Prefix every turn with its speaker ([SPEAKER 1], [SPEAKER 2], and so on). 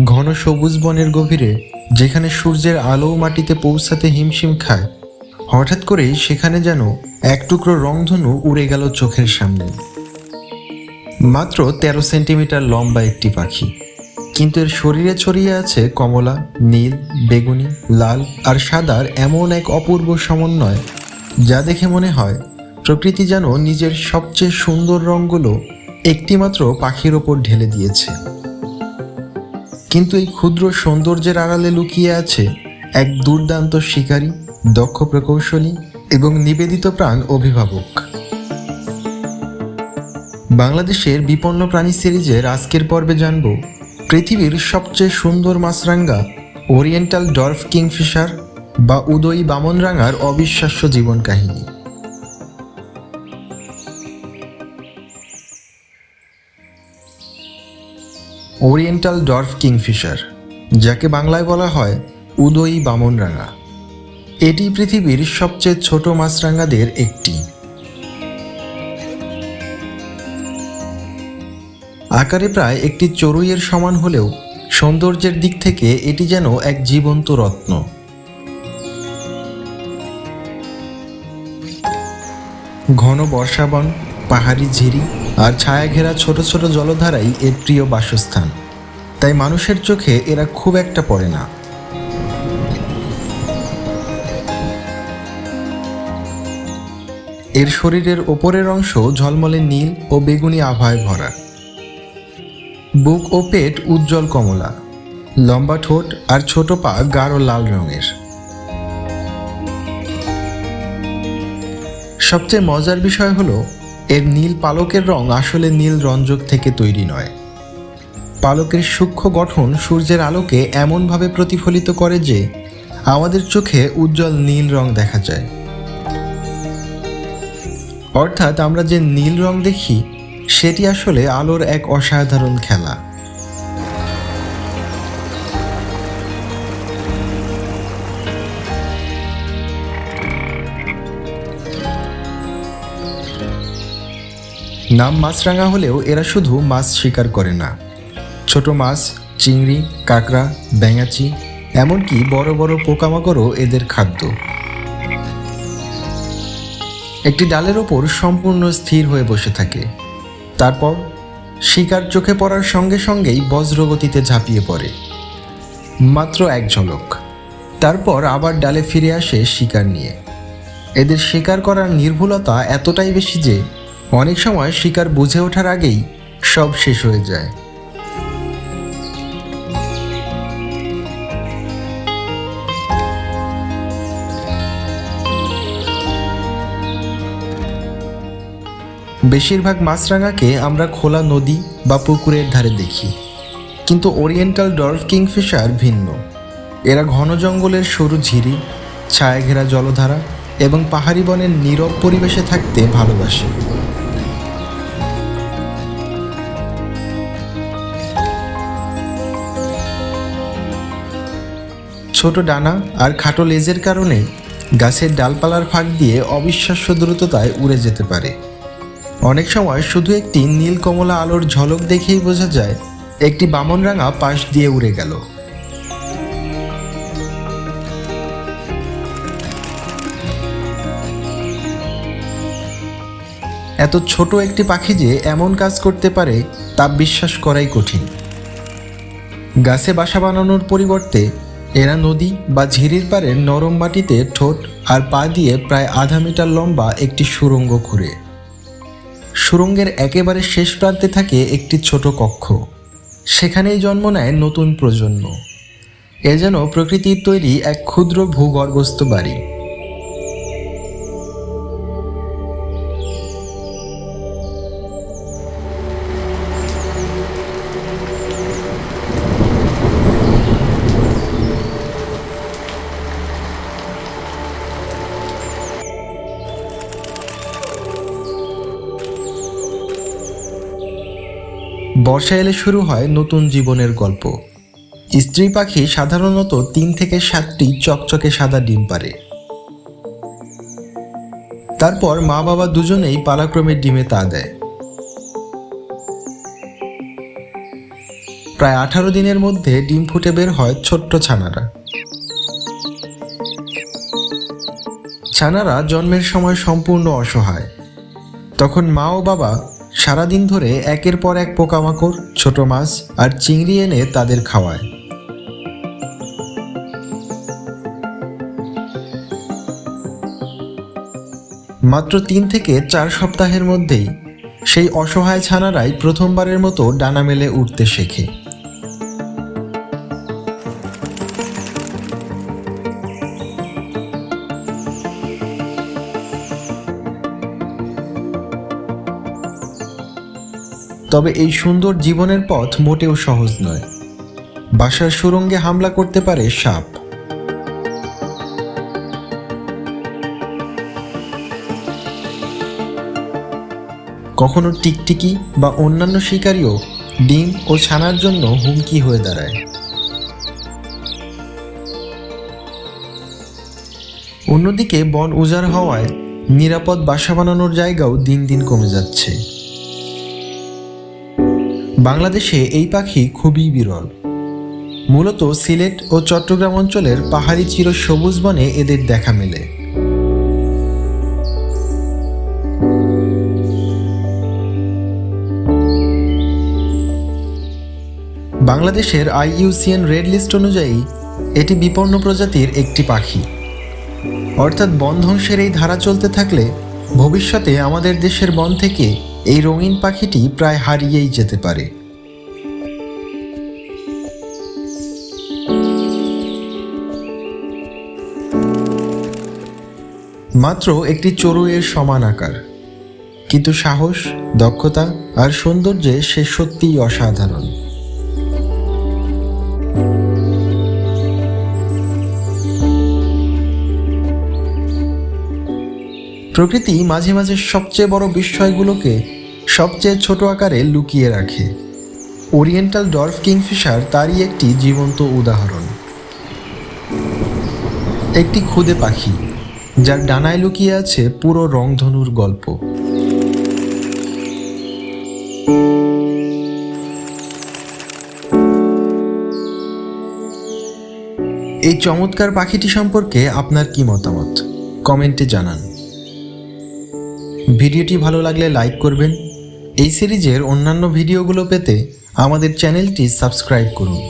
[SPEAKER 1] ঘন সবুজ বনের গভীরে, যেখানে সূর্যের আলো মাটিতে পৌঁছাতে হিমশিম খায়, হঠাৎ করেই সেখানে যেন এক টুকরো রংধনু উড়ে গেল চোখের সামনে। মাত্র 13 সেন্টিমিটার লম্বা একটি পাখি, কিন্তু এর শরীরে ছড়িয়ে আছে কমলা, নীল, বেগুনি, লাল আর সাদার এমন এক অপূর্ব সমন্বয়, যা দেখে মনে হয় প্রকৃতি যেন নিজের সবচেয়ে সুন্দর রঙগুলো একটিমাত্র পাখির ওপর ঢেলে দিয়েছে। কিন্তু এই ক্ষুদ্র সৌন্দর্যের আড়ালে লুকিয়ে আছে এক দুর্দান্ত শিকারী, দক্ষ প্রকৌশলী এবং নিবেদিত প্রাণ অভিভাবক। বাংলাদেশের বিপন্ন প্রাণী সিরিজের আজকের পর্বে জানব পৃথিবীর সবচেয়ে সুন্দর মাছরাঙা ওরিয়েন্টাল ডর্ফ কিংফিশার বা উদয়ী বামনরাঙার অবিশ্বাস্য জীবন কাহিনী। ওরিয়েন্টাল ডর্ফ কিংফিশার, যাকে বাংলায় বলা হয় উদয়ী বামনরাঙা, এটি পৃথিবীর সবচেয়ে ছোট মাছরাঙাদের একটি। আকারে প্রায় একটি চড়ুইয়ের সমান হলেও সৌন্দর্যের দিক থেকে এটি যেন এক জীবন্ত রত্ন। ঘন বর্ষাবন, পাহাড়ি ঝিরি আর ছায়া ঘেরা ছোট ছোট জলধারাই এর প্রিয় বাসস্থান, তাই মানুষের চোখে এরা খুব একটা পড়ে না। এর শরীরের ওপরের অংশ ঝলমলে নীল ও বেগুনি আভায় ভরা। বুক ও পেট উজ্জ্বল কমলা, লম্বা ঠোঁট আর ছোট পা গাঢ় লাল রঙের। সবচেয়ে মজার বিষয় হলো এর নীল পালকের রং আসলে নীল রঞ্জক থেকে তৈরি নয়। পালকের সূক্ষ্ম গঠন সূর্যের আলোকে এমনভাবে প্রতিফলিত করে যে আমাদের চোখে উজ্জ্বল নীল রং দেখা যায়। অর্থাৎ আমরা যে নীল রং দেখি সেটি আসলে আলোর এক অসাধারণ খেলা। নাম মাছরাঙা হলেও এরা শুধু মাছ শিকার করে না, ছোট মাছ, চিংড়ি, কাঁকড়া, ব্যাঙাচি, এমনকি বড় বড় পোকামাকড়ও এদের খাদ্য। একটি ডালের ওপর সম্পূর্ণ স্থির হয়ে বসে থাকে, তারপর শিকার চোখে পড়ার সঙ্গে সঙ্গেই বজ্রগতিতে ঝাঁপিয়ে পড়ে। মাত্র এক ঝলক, তারপর আবার ডালে ফিরে আসে শিকার নিয়ে। এদের শিকার করার নির্ভুলতা এতটাই বেশি যে অনেক সময় শিকার বুঝে ওঠার আগেই সব শেষ হয়ে যায়। বেশিরভাগ মাছরাঙাকে আমরা খোলা নদী বা পুকুরের ধারে দেখি, কিন্তু ওরিয়েন্টাল ডর্ফ কিংফিশার ভিন্ন। এরা ঘন জঙ্গলের সরু ঝিরি, ছায়াঘেরা জলধারা এবং পাহাড়ি বনের নীরব পরিবেশে থাকতে ভালোবাসে। ছোট ডানা আর খাটো লেজের কারণে গাছের ডালপালার ফাঁক দিয়ে অবিশ্বাস্য দ্রুততায় উড়ে যেতে পারে। অনেক সময় শুধু একটি নীল কমলা আলোর ঝলক দেখেই বোঝা যায় একটি বামনরাঙা পাশ দিয়ে উড়ে গেল। এত ছোট একটি পাখি যে এমন কাজ করতে পারে তা বিশ্বাস করাই কঠিন। গাছে বাসা বানানোর পরিবর্তে এরা নদী বা ঝিরির পাড়ের নরম মাটিতে ঠোঁট আর পা দিয়ে প্রায় আধা মিটার লম্বা একটি সুড়ঙ্গ খুঁড়ে। সুড়ঙ্গের একেবারে শেষ প্রান্তে থাকে একটি ছোট কক্ষ, সেখানেই জন্ম নেয় নতুন প্রজন্ম। এ যেন প্রকৃতির তৈরি এক ক্ষুদ্র ভূগর্ভস্থ বাড়ি। বর্ষা এলে শুরু হয় নতুন জীবনের গল্প। স্ত্রী পাখি সাধারণত 3 থেকে 7টি চকচকে সাদা ডিম পাড়ে। তারপর মা বাবা দুজনেই পালাক্রমে ডিমে তা দেয়। প্রায় 18 দিনের মধ্যে ডিম ফুটে বের হয় ছোট্ট ছানারা। ছানারা জন্মের সময় সম্পূর্ণ অসহায়। তখন মা ও বাবা সারাদিন ধরে একের পর এক পোকামাকড়, ছোট মাছ আর চিংড়ি এনে তাদের খাওয়ায়। মাত্র 3 থেকে 4 সপ্তাহের মধ্যেই সেই অসহায় ছানারাই প্রথমবারের মতো ডানা মেলে উঠতে শেখে। তবে এই সুন্দর জীবনের পথ মোটেও সহজ নয়। বাসার সুড়ঙ্গে হামলা করতে পারে সাপ, কখনো টিকটিকি বা অন্যান্য শিকারীও ডিম ও ছানার জন্য হুমকি হয়ে দাঁড়ায়। অন্যদিকে বন উজাড় হওয়ায় নিরাপদ বাসা বানানোর জায়গাও দিন দিন কমে যাচ্ছে। বাংলাদেশে এই পাখি খুবই বিরল। মূলত সিলেট ও চট্টগ্রাম অঞ্চলের পাহাড়ি চিরসবুজ বনে এদের দেখা মেলে। বাংলাদেশের IUCN রেড লিস্ট অনুযায়ী এটি বিপন্ন প্রজাতির একটি পাখি। অর্থাৎ বন ধ্বংসের এই ধারা চলতে থাকলে ভবিষ্যতে আমাদের দেশের বন থেকে এই রঙিন পাখিটি প্রায় হারিয়েই যেতে পারে। মাত্র একটি চড়ুইয়ের সমান আকার, কিন্তু সাহস, দক্ষতা আর সৌন্দর্যে সে সত্যিই অসাধারণ। প্রকৃতি মাঝে মাঝে সবচেয়ে বড় বিস্ময়গুলোকে সবচেয়ে ছোট আকারে লুকিয়ে রাখে। ওরিয়েন্টাল ডর্ফ কিংফিশার তারই একটি জীবন্ত উদাহরণ। একটি খুদে পাখি যার ডানায় লুকিয়ে আছে পুরো রংধনুর গল্প। এই চমৎকার পাখিটি সম্পর্কে আপনার কি মতামত কমেন্টে জানান। ভিডিওটি ভালো লাগলে লাইক করবেন। এই সিরিজের অন্যান্য ভিডিওগুলো পেতে আমাদের চ্যানেলটি সাবস্ক্রাইব করুন।